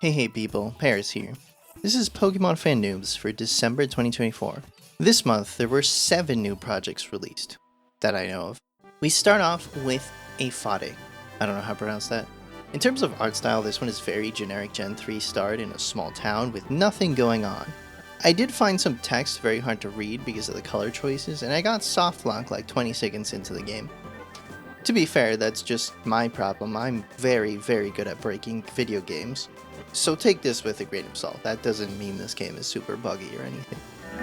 Hey people, Paris here. This is Pokemon Fan Noobs for December 2024. This month, there were 7 new projects released, that I know of. We start off with Aphotic. I don't know how to pronounce that. In terms of art style, this one is very generic Gen 3 start in a small town with nothing going on. I did find some text very hard to read because of the color choices, and I got soft lock like 20 seconds into the game. To be fair, that's just my problem. I'm very good at breaking video games. So take this with a grain of salt. That doesn't mean this game is super buggy or anything.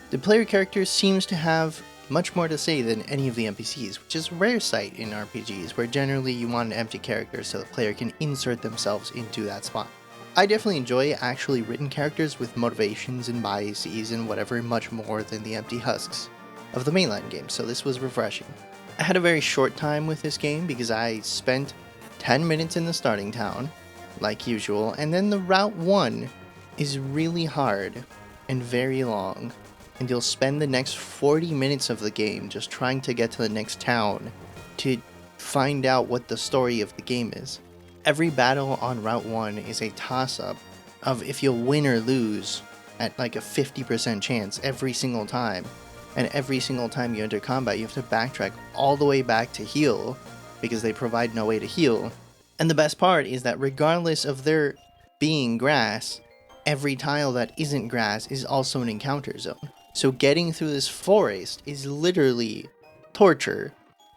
The player character seems to have much more to say than any of the NPCs, which is a rare sight in RPGs, where generally you want an empty character so the player can insert themselves into that spot. I definitely enjoy actually written characters with motivations and biases and whatever much more than the empty husks of the mainline game, so this was refreshing. I had a very short time with this game because I spent 10 minutes in the starting town, like usual, and then the Route 1 is really hard and very long, and you'll spend the next 40 minutes of the game just trying to get to the next town to find out what the story of the game is. Every battle on Route 1 is a toss-up of if you'll win or lose at like a 50% chance every single time, and every single time you enter combat you have to backtrack all the way back to heal because they provide no way to heal. And the best part is that regardless of there being grass, every tile that isn't grass is also an encounter zone. So getting through this forest is literally torture.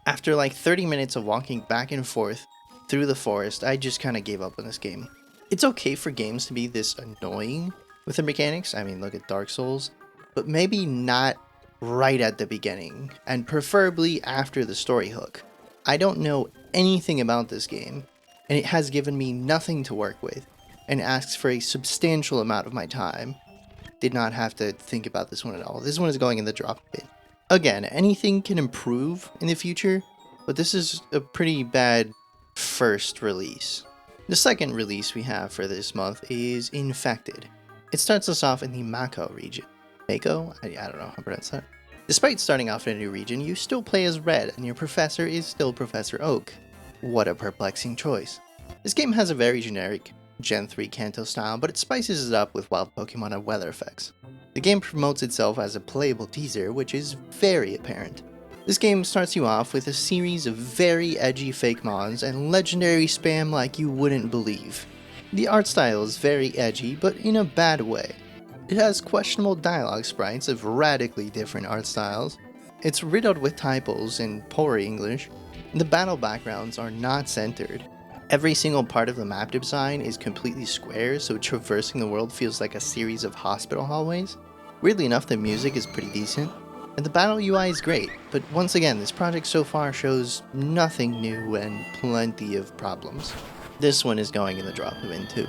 After like 30 minutes of walking back and forth through the forest, I just kind of gave up on this game. It's okay for games to be this annoying with the mechanics. I mean, look at Dark Souls, but maybe not right at the beginning, and preferably after the story hook. I don't know anything about this game, and it has given me nothing to work with, and asks for a substantial amount of my time. Did not have to think about this one at all. This one is going in the drop bin. Again, anything can improve in the future, but this is a pretty bad first release. The second release we have for this month is Infected. It starts us off in the Mako region. Mako? I don't know how to pronounce that. Despite starting off in a new region, you still play as Red, and your professor is still Professor Oak. What a perplexing choice. This game has a very generic Gen 3 Kanto style, but it spices it up with wild Pokemon and weather effects. The game promotes itself as a playable teaser, which is very apparent. This game starts you off with a series of very edgy fake mons and legendary spam like you wouldn't believe. The art style is very edgy, but in a bad way. It has questionable dialogue sprites of radically different art styles. It's riddled with typos and poor English. The battle backgrounds are not centered. Every single part of the map design is completely square, so traversing the world feels like a series of hospital hallways. Weirdly enough, the music is pretty decent, and the battle UI is great, but once again, this project so far shows nothing new and plenty of problems. This one is going in the drop bin too.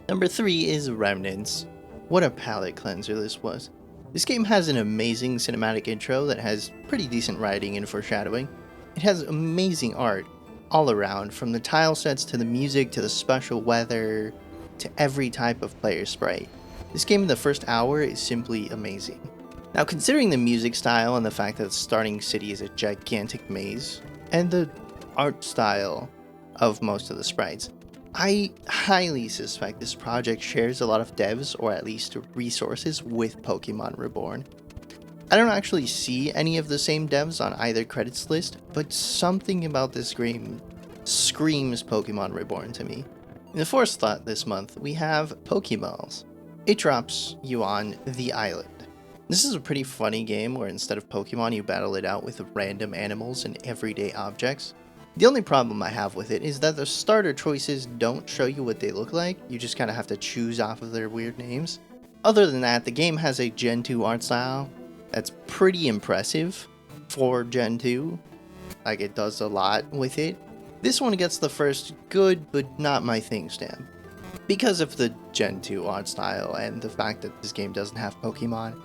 Number 3 is Remnants. What a palate cleanser this was. This game has an amazing cinematic intro that has pretty decent writing and foreshadowing. It has amazing art all around, from the tile sets to the music to the special weather to every type of player sprite. This game in the first hour is simply amazing. Now, considering the music style and the fact that the starting city is a gigantic maze, and the art style of most of the sprites, I highly suspect this project shares a lot of devs, or at least resources, with Pokemon Reborn. I don't actually see any of the same devs on either credits list, but something about this game screams Pokemon Reborn to me. In the fourth slot this month, we have Pokimals. It drops you on the island. This is a pretty funny game where instead of Pokemon you battle it out with random animals and everyday objects. The only problem I have with it is that the starter choices don't show you what they look like, you just kind of have to choose off of their weird names. Other than that, the game has a Gen 2 art style that's pretty impressive for Gen 2, like it does a lot with it. This one gets the first good but not my thing stamp. Because of the Gen 2 art style and the fact that this game doesn't have Pokemon,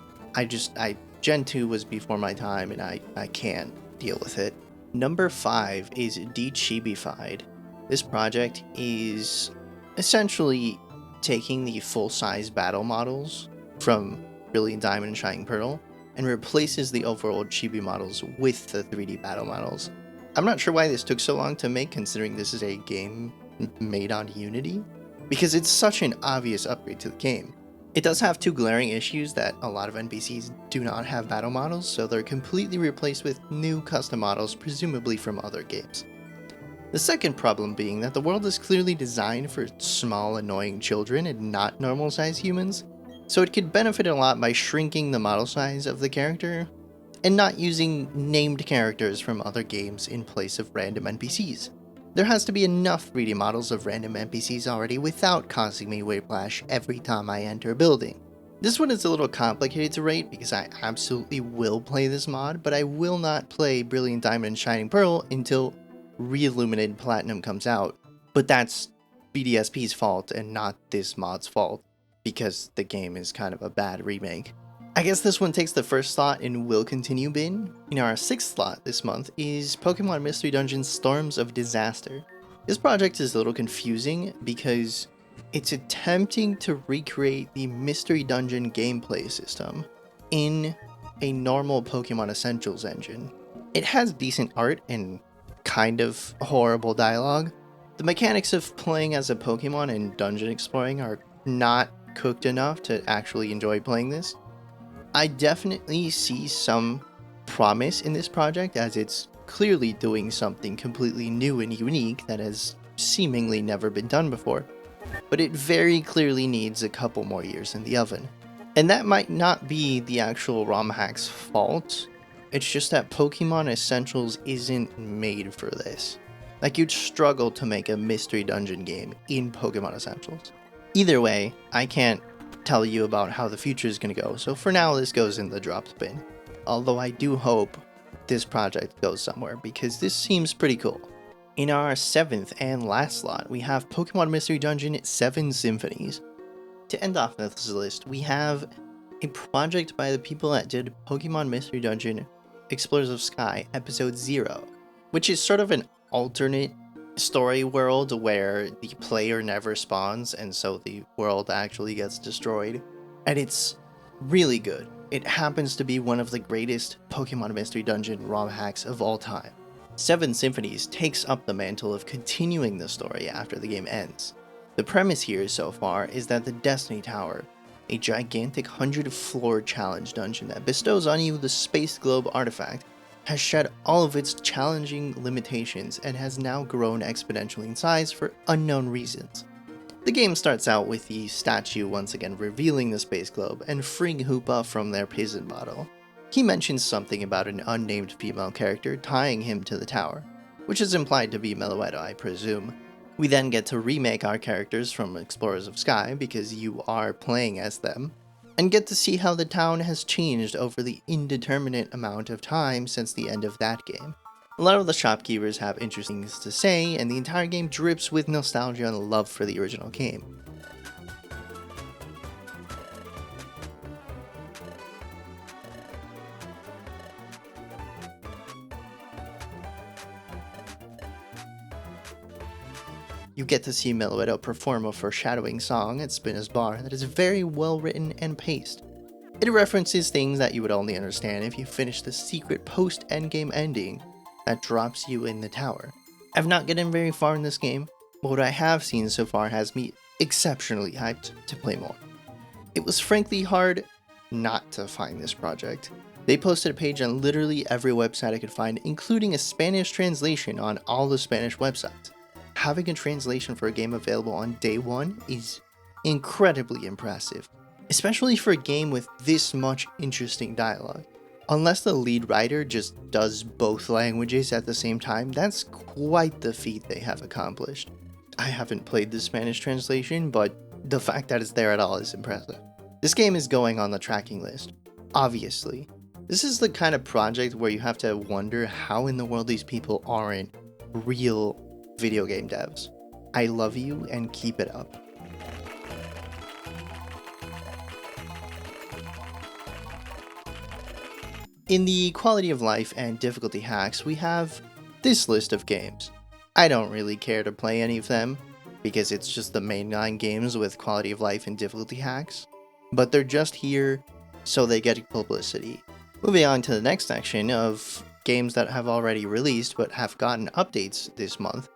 Gen 2 was before my time and I can't deal with it. Number 5 is Dechibified. This project is essentially taking the full-size battle models from Brilliant Diamond and Shining Pearl and replaces the overall chibi models with the 3D battle models. I'm not sure why this took so long to make, considering this is a game made on Unity, because it's such an obvious upgrade to the game. It does have two glaring issues: that a lot of NPCs do not have battle models, so they're completely replaced with new custom models, presumably from other games. The second problem being that the world is clearly designed for small, annoying children and not normal-sized humans, so it could benefit a lot by shrinking the model size of the character and not using named characters from other games in place of random NPCs. There has to be enough 3D models of random NPCs already without causing me whiplash every time I enter a building. This one is a little complicated to rate because I absolutely will play this mod, but I will not play Brilliant Diamond and Shining Pearl until Reilluminated Platinum comes out. But that's BDSP's fault and not this mod's fault, because the game is kind of a bad remake. I guess this one takes the first slot in Will Continue bin. In our 6th slot this month is Pokemon Mystery Dungeon Storms of Disaster. This project is a little confusing because it's attempting to recreate the Mystery Dungeon gameplay system in a normal Pokemon Essentials engine. It has decent art and kind of horrible dialogue. The mechanics of playing as a Pokemon and dungeon exploring are not cooked enough to actually enjoy playing this. I definitely see some promise in this project, as it's clearly doing something completely new and unique that has seemingly never been done before, but it very clearly needs a couple more years in the oven. And that might not be the actual ROM hack's fault, it's just that Pokemon Essentials isn't made for this. Like, you'd struggle to make a mystery dungeon game in Pokemon Essentials. Either way, I can't tell you about how the future is going to go, so for now this goes in the dropped bin. Although I do hope this project goes somewhere, because this seems pretty cool. In our 7th and last slot, we have Pokemon Mystery Dungeon 7 Symphonies. To end off this list, we have a project by the people that did Pokemon Mystery Dungeon Explorers of Sky Episode 0, which is sort of an alternate story world where the player never spawns and so the world actually gets destroyed, and it's really good. It happens to be one of the greatest Pokemon Mystery Dungeon ROM hacks of all time. 7 Symphonies takes up the mantle of continuing the story after the game ends. The premise here so far is that the Destiny Tower, a gigantic 100-floor challenge dungeon that bestows on you the Space Globe artifact, has shed all of its challenging limitations and has now grown exponentially in size for unknown reasons. The game starts out with the statue once again revealing the Space Globe and freeing Hoopa from their poison bottle. He mentions something about an unnamed female character tying him to the tower, which is implied to be Meloetta, I presume. We then get to remake our characters from Explorers of Sky, because you are playing as them, and get to see how the town has changed over the indeterminate amount of time since the end of that game. A lot of the shopkeepers have interesting things to say, and the entire game drips with nostalgia and love for the original game. You get to see Meloetta perform a foreshadowing song at Spinner's Bar that is very well written and paced. It references things that you would only understand if you finish the secret post-endgame ending that drops you in the tower. I've not gotten very far in this game, but what I have seen so far has me exceptionally hyped to play more. It was frankly hard not to find this project. They posted a page on literally every website I could find, including a Spanish translation on all the Spanish websites. Having a translation for a game available on day one is incredibly impressive, especially for a game with this much interesting dialogue. Unless the lead writer just does both languages at the same time, that's quite the feat they have accomplished. I haven't played the Spanish translation, but the fact that it's there at all is impressive. This game is going on the tracking list, obviously. This is the kind of project where you have to wonder how in the world these people aren't real video game devs. I love you and keep it up. In the quality of life and difficulty hacks, we have this list of games. I don't really care to play any of them, because it's just the mainline games with quality of life and difficulty hacks, but they're just here so they get publicity. Moving on to the next section of games that have already released but have gotten updates this month,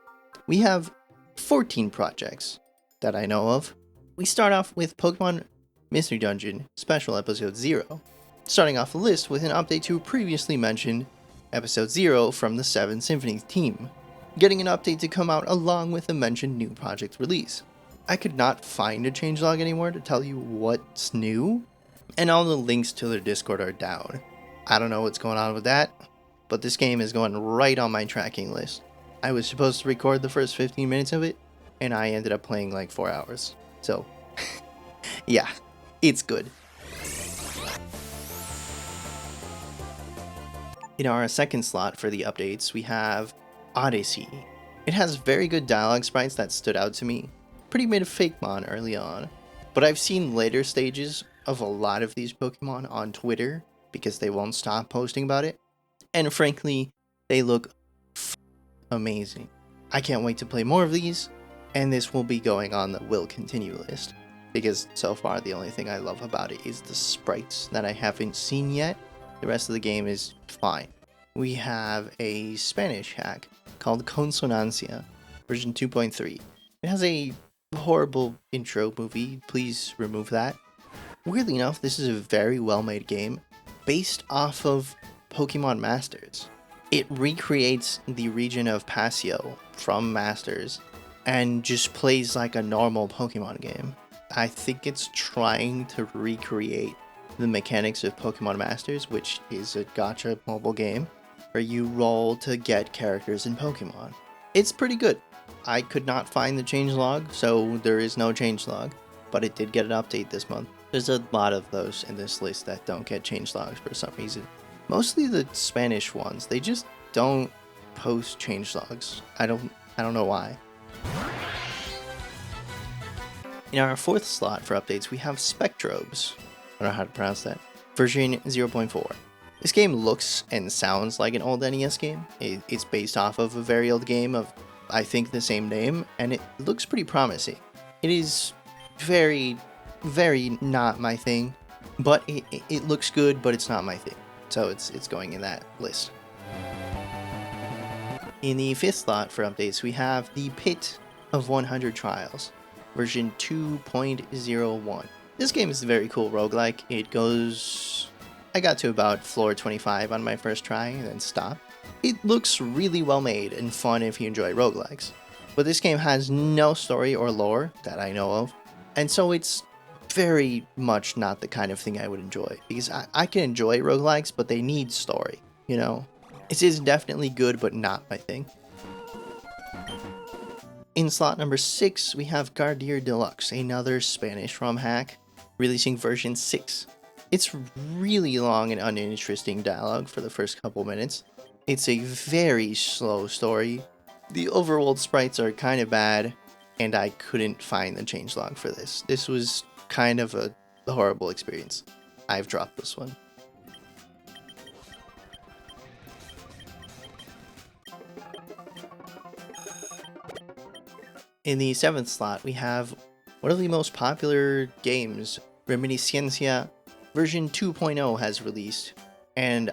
we have 14 projects. that I know of. We start off with Pokemon Mystery Dungeon Special Episode 0, starting off the list with an update to previously mentioned Episode 0 from the Seven Symphonies team, getting an update to come out along with the mentioned new project release. I could not find a changelog anymore to tell you what's new, and all the links to their Discord are down. I don't know what's going on with that, but this game is going right on my tracking list. I was supposed to record the first 15 minutes of it, and I ended up playing like 4 hours. So, yeah, it's good. In our second slot for the updates, we have Odyssey. It has very good dialogue sprites that stood out to me. Pretty made a Fakemon early on, but I've seen later stages of a lot of these Pokemon on Twitter because they won't stop posting about it, and frankly, they look amazing. I can't wait to play more of these, and this will be going on the will continue list, because so far the only thing I love about it is the sprites that I haven't seen yet. The rest of the game is fine. We have a Spanish hack called Consonancia, version 2.3. It has a horrible intro movie, please remove that. Weirdly enough, this is a very well made game based off of Pokemon Masters. It recreates the region of Pasio from Masters and just plays like a normal Pokemon game. I think it's trying to recreate the mechanics of Pokemon Masters, which is a gacha mobile game where you roll to get characters in Pokemon. It's pretty good. I could not find the changelog, so there is no changelog, but it did get an update this month. There's a lot of those in this list that don't get changelogs for some reason. Mostly the Spanish ones, they just don't post changelogs. I don't know why. In our fourth slot for updates, we have Spectrobes. I don't know how to pronounce that. Version 0.4. This game looks and sounds like an old NES game. It's based off of a very old game of, I think, the same name, and it looks pretty promising. It is very, very not my thing, but it looks good, but it's not my thing. So it's going in that list. In the fifth slot for updates, we have the Pit of 100 Trials, version 2.01. This game is a very cool roguelike. I got to about floor 25 on my first try and then stopped. It looks really well made and fun if you enjoy roguelikes, but this game has no story or lore that I know of, and so it's very much not the kind of thing I would enjoy, because I can enjoy roguelikes, but they need story, you know? It is definitely good, but not my thing. In slot number 6, we have Gadir Delux, another Spanish ROM hack, releasing version 6. It's really long and uninteresting dialogue for the first couple minutes. It's a very slow story. The overworld sprites are kind of bad, and I couldn't find the changelog for this. This was kind of a horrible experience. I've dropped this one. In the 7th slot, we have one of the most popular games, Reminisciencia, version 2.0 has released, and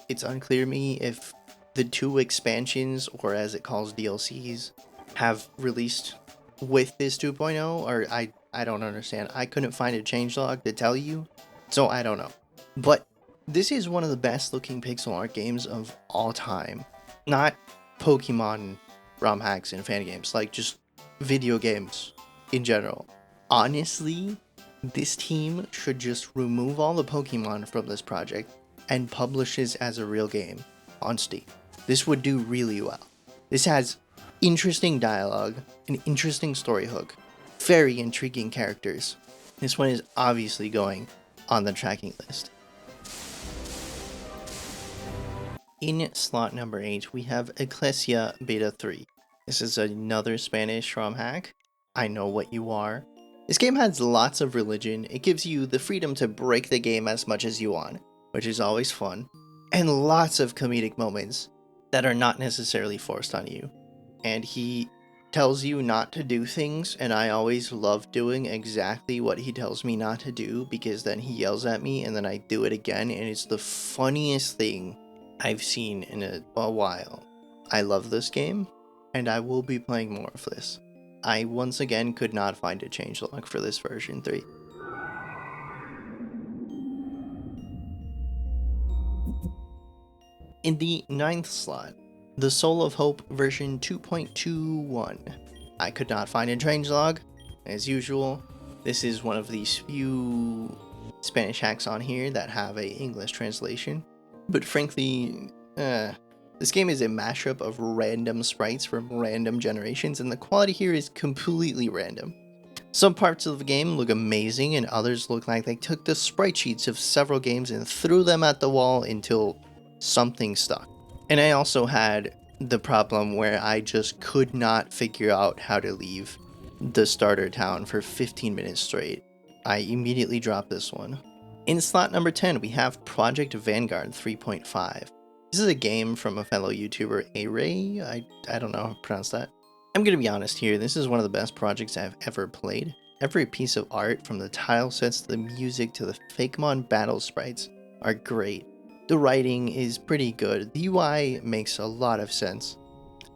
it's unclear to me if the 2 expansions, or as it calls DLCs, have released with this 2.0, or I don't understand. I couldn't find a changelog to tell you, so I don't know. But this is one of the best looking pixel art games of all time. Not Pokemon ROM hacks and fan games, like just video games in general. Honestly, this team should just remove all the Pokemon from this project and publish this as a real game on Steam. This would do really well. This has interesting dialogue, an interesting story hook, very intriguing characters. This one is obviously going on the tracking list. In slot number 8, we have Eclesia Beta 3. This is another Spanish ROM hack. I know what you are. This game has lots of religion. It gives you the freedom to break the game as much as you want, which is always fun, and lots of comedic moments that are not necessarily forced on you. And he tells you not to do things, and I always love doing exactly what he tells me not to do, because then he yells at me and then I do it again, and it's the funniest thing I've seen in a while. I love this game, and I will be playing more of this. I once again could not find a changelog for this version 3. In the 9th slot, the Soul of Hope version 2.21. I could not find a changelog, as usual. This is one of these few Spanish hacks on here that have a English translation. But frankly, this game is a mashup of random sprites from random generations, and the quality here is completely random. Some parts of the game look amazing, and others look like they took the sprite sheets of several games and threw them at the wall until something stuck. And I also had the problem where I just could not figure out how to leave the starter town for 15 minutes straight. I immediately dropped this one. In slot number 10, we have Project Vanguard 3.5. This is a game from a fellow YouTuber, A-Ray. I don't know how to pronounce that. I'm gonna be honest here, this is one of the best projects I've ever played. Every piece of art, from the tile sets to the music to the Fakemon battle sprites, are great. The writing is pretty good. The UI makes a lot of sense.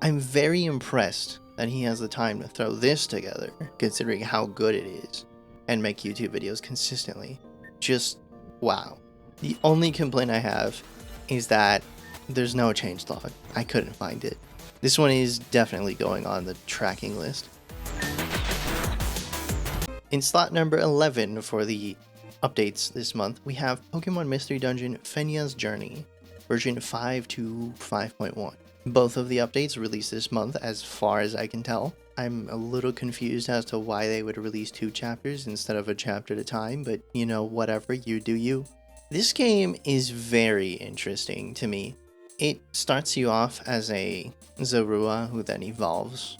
I'm very impressed that he has the time to throw this together, considering how good it is, and make YouTube videos consistently. Just wow. The only complaint I have is that there's no changelog. I couldn't find it. This one is definitely going on the tracking list. In slot number 11 for the updates this month, we have Pokemon Mystery Dungeon Fenja's Journey, version 5 to 5.1. Both of the updates released this month as far as I can tell. I'm a little confused as to why they would release 2 chapters instead of a chapter at a time, but you know, whatever, you do you. This game is very interesting to me. It starts you off as a Zorua who then evolves.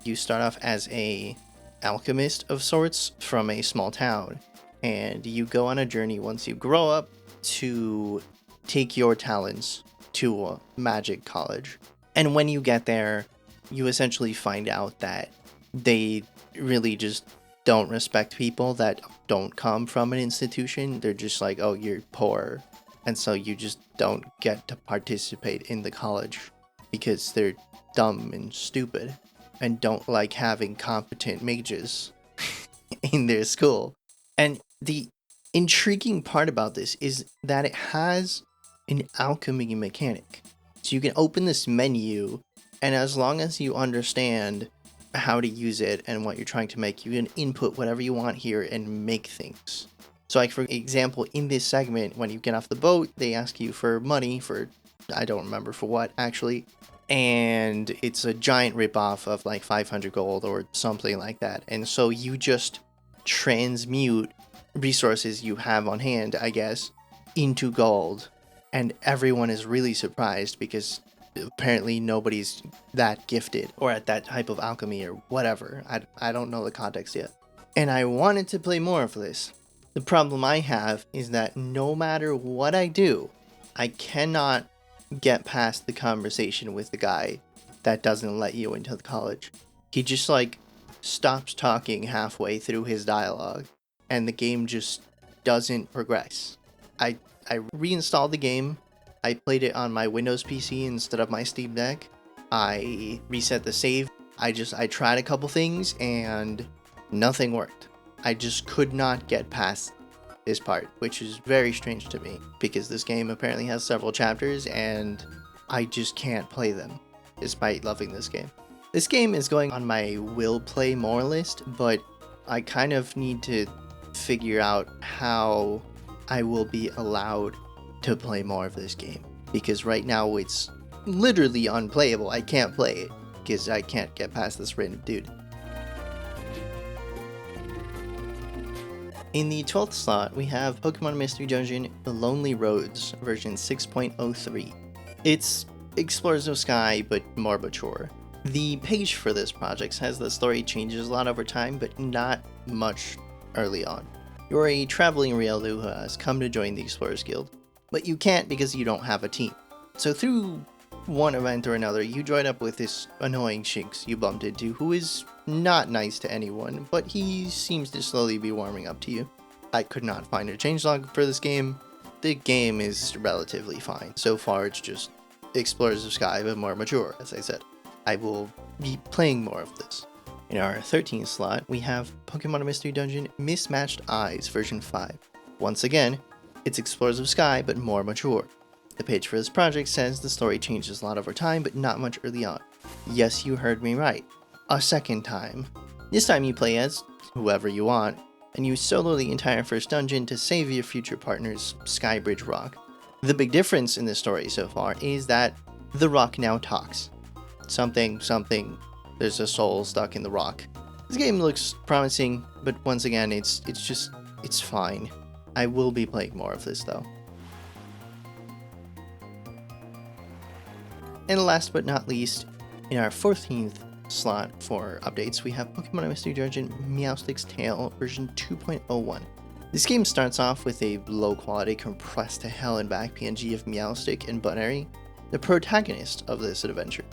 You start off as a alchemist of sorts from a small town, and you go on a journey once you grow up to take your talents to a magic college. And when you get there, you essentially find out that they really just don't respect people that don't come from an institution. They're just like, oh, you're poor, and so you just don't get to participate in the college because they're dumb and stupid and don't like having competent mages in their school. And the intriguing part about this is that it has an alchemy mechanic. So you can open this menu, and as long as you understand how to use it and what you're trying to make, you can input whatever you want here and make things. So like for example, in this segment, when you get off the boat, they ask you for money for, I don't remember for what actually, and it's a giant ripoff of like 500 gold or something like that. And so you just transmute resources you have on hand, I guess, into gold. And everyone is really surprised because apparently nobody's that gifted or at that type of alchemy or whatever. I don't know the context yet. And I wanted to play more of this. The problem I have is that no matter what I do, I cannot get past the conversation with the guy that doesn't let you into the college. He just like stops talking halfway through his dialogue and the game just doesn't progress. I reinstalled the game. I played it on my Windows PC instead of my Steam Deck. I reset the save. I tried a couple things and nothing worked. I just could not get past this part, which is very strange to me because this game apparently has several chapters and I just can't play them despite loving this game. This game is going on my will play more list, but I kind of need to figure out how I will be allowed to play more of this game, because right now it's literally unplayable. I can't play it because I can't get past this random dude. In the 12th slot, we have Pokemon Mystery Dungeon Lonely Roads version 6.03. It's Explorers of Sky, but more mature. The page for this project says the story changes a lot over time, but not much early on. You're a traveling Riolu who has come to join the Explorers Guild, but you can't because you don't have a team. So through one event or another, you join up with this annoying Shinx you bumped into, who is not nice to anyone, but he seems to slowly be warming up to you. I could not find a changelog for this game. The game is relatively fine. So far it's just Explorers of Sky, but more mature, as I said. I will be playing more of this. In our 13th slot, we have Pokemon Mystery Dungeon Mismatched Eyes version 5. Once again, it's Explorers of Sky, but more mature. The page for this project says the story changes a lot over time, but not much early on. Yes, you heard me right. A second time. This time you play as whoever you want, and you solo the entire first dungeon to save your future partner's Skybridge rock. The big difference in this story so far is that the rock now talks. Something, there's a soul stuck in the rock. This game looks promising, but once again, it's fine. I will be playing more of this though. And last but not least, in our 14th slot for updates, we have Pokemon Mystery Dungeon Meowstic's Tale version 2.01. This game starts off with a low quality compressed to hell and back PNG of Meowstic and Bunary, the protagonist of this adventure.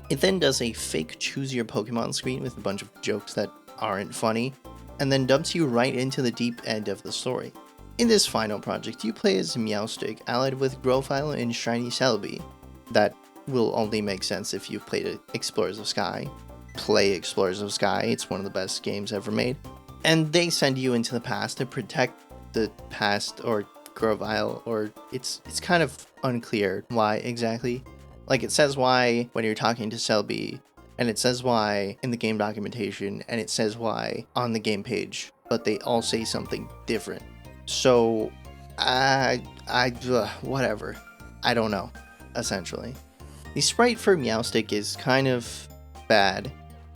It then does a fake choose your Pokemon screen with a bunch of jokes that aren't funny, and then dumps you right into the deep end of the story. In this final project, you play as Meowstic, allied with Growfile and Shiny Celebi. That will only make sense if you've played Explorers of Sky. Play Explorers of Sky, it's one of the best games ever made. And they send you into the past to protect the past or Growfile, or it's kind of unclear why exactly. Like, it says why when you're talking to Celebi, and it says why in the game documentation, and it says why on the game page, but they all say something different. So, whatever. I don't know, essentially. The sprite for Meowstic is kind of bad,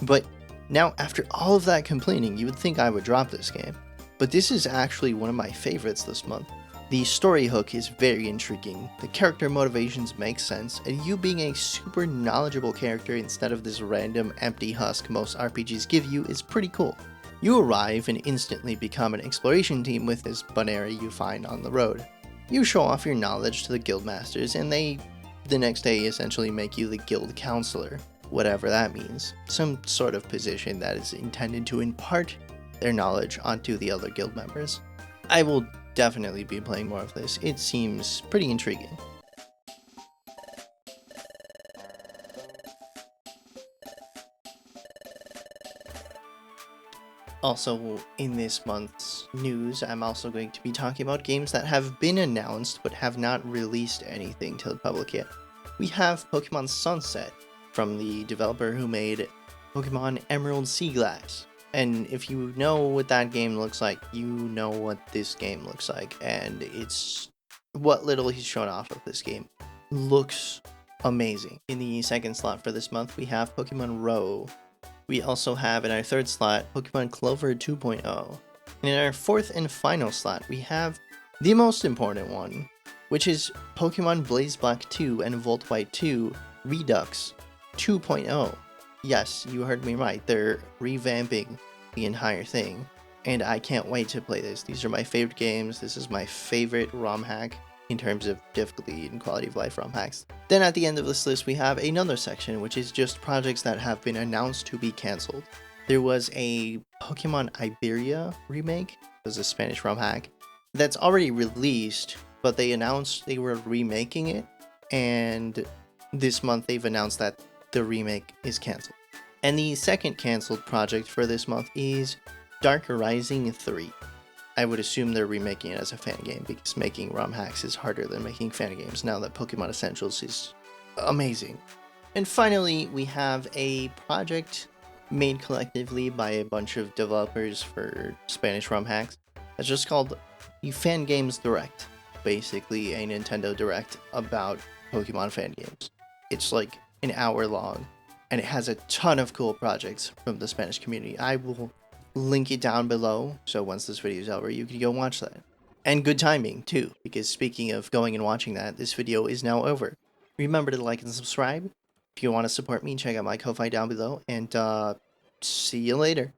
but now after all of that complaining, you would think I would drop this game. But this is actually one of my favorites this month. The story hook is very intriguing, the character motivations make sense, and you being a super knowledgeable character instead of this random empty husk most RPGs give you is pretty cool. You arrive and instantly become an exploration team with this Bunary you find on the road. You show off your knowledge to the guildmasters, and they, the next day, essentially make you the guild counselor, whatever that means. Some sort of position that is intended to impart their knowledge onto the other guild members. I will definitely be playing more of this. It seems pretty intriguing. Also, in this month's news, I'm also going to be talking about games that have been announced but have not released anything to the public yet. We have Pokemon Sunset from the developer who made Pokemon Emerald Sea Glass. And if you know what that game looks like, you know what this game looks like. And it's what little he's shown off of this game looks amazing. In the second slot for this month, we have Pokemon R.O.W.E. We also have in our third slot, Pokemon Clover 2.0. And in our fourth and final slot, we have the most important one, which is Pokemon Blaze Black 2 and Volt White 2 Redux 2.0. Yes, you heard me right, they're revamping the entire thing, and I can't wait to play this. These are my favorite games. This is my favorite ROM hack in terms of difficulty and quality of life ROM hacks. Then at the end of this list, we have another section, which is just projects that have been announced to be cancelled. There was a Pokemon Iberia Remake, it was a Spanish ROM hack, that's already released, but they announced they were remaking it, and this month they've announced that the remake is cancelled. And the second cancelled project for this month is Dark Rising 3. I would assume they're remaking it as a fan game, because making ROM hacks is harder than making fan games now that Pokemon Essentials is amazing. And finally, we have a project made collectively by a bunch of developers for Spanish ROM hacks that's just called the Fangames Direct. Basically a Nintendo Direct about Pokemon fan games. It's like an hour long, and it has a ton of cool projects from the Spanish community. I will link it down below, so once this video is over, you can go watch that. And good timing, too, because speaking of going and watching that, this video is now over. Remember to like and subscribe. If you want to support me, check out my Ko-Fi down below, and see you later.